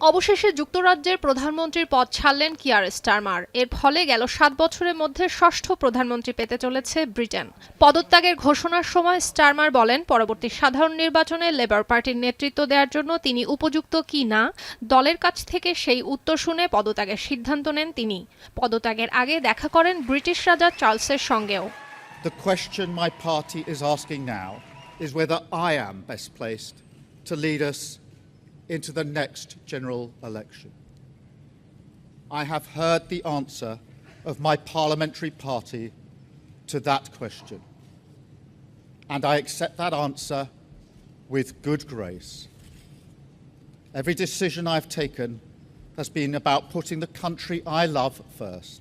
অবশেষে যুক্তরাজ্যের প্রধানমন্ত্রীর পদ ছাড়লেন কিয়ার স্টারমার। এর ফলে গেল ৭ বছরের মধ্যে ষষ্ঠ প্রধানমন্ত্রী পেতে চলেছে ব্রিটেন। পদত্যাগের ঘোষণার সময় স্টারমার বলেন, পরবর্তী সাধারণ নির্বাচনে লেবার পার্টির নেতৃত্ব দেওয়ার জন্য তিনি উপযুক্ত কি না দলের কাছ থেকে সেই উত্তর শুনে পদত্যাগের সিদ্ধান্ত নেন তিনি। পদত্যাগের আগে দেখা করেন ব্রিটিশ রাজা চার্লসের সঙ্গেও। The question my party is asking now is whether I am best placed to lead us into the next general election. I have heard the answer of my parliamentary party to that question, and I accept that answer with good grace. Every decision I've taken has been about putting the country I love first.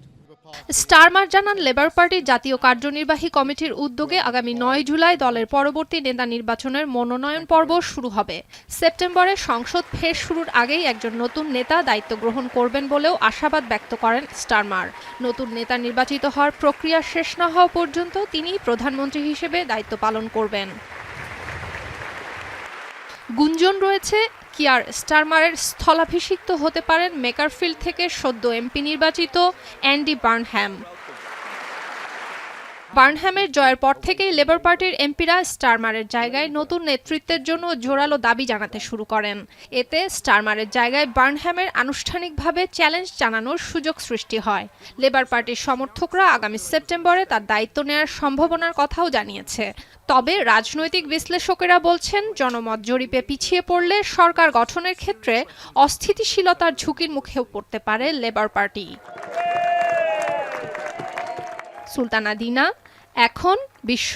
Starmer জানান, labour পার্টির জাতীয় কার্যনির্বাহী কমিটির উদ্যোগে আগামী ৯ জুলাই দলের পরবর্তী নেতা নির্বাচনের মনোনয়ন পর্ব শুরু হবে। সেপ্টেম্বরে সংসদ ফের শুরুর আগেই একজন নতুন নেতা দায়িত্ব গ্রহণ করবেন বলেও আশাবাদ ব্যক্ত করেন স্টারমার। নতুন নেতা নির্বাচিত হওয়ার প্রক্রিয়া শেষ না হওয়া পর্যন্ত তিনি প্রধানমন্ত্রী হিসেবে দায়িত্ব পালন করবেন। গুঞ্জন রয়েছে, কিয়ার স্টারমারের স্থলাভিষিক্ত হতে পারেন মেকারফিল্ড থেকে সদ্য এমপি নির্বাচিত অ্যান্ডি বার্নহ্যাম। বার্নহ্যামের জয়ের পর থেকেই লেবার পার্টির এমপিরা স্টারমারের জায়গায় নতুন নেতৃত্বের জন্য জোরালো দাবি জানাতে শুরু করেন। এতে স্টারমারের জায়গায় বার্নহ্যামের আনুষ্ঠানিকভাবে চ্যালেঞ্জ জানানোর সুযোগ সৃষ্টি হয়। লেবার পার্টির সমর্থকরা আগামী সেপ্টেম্বরে তার দায়িত্ব নেওয়ার সম্ভাবনার কথাও জানিয়েছে। তবে রাজনৈতিক বিশ্লেষকেরা বলছেন, জনমত জরিপে পিছিয়ে পড়লে সরকার গঠনের ক্ষেত্রে অস্থিতিশীলতার ঝুঁকির মুখেও পড়তে পারে লেবার পার্টি। সুলতানা দিনা, এখন বিশ্ব।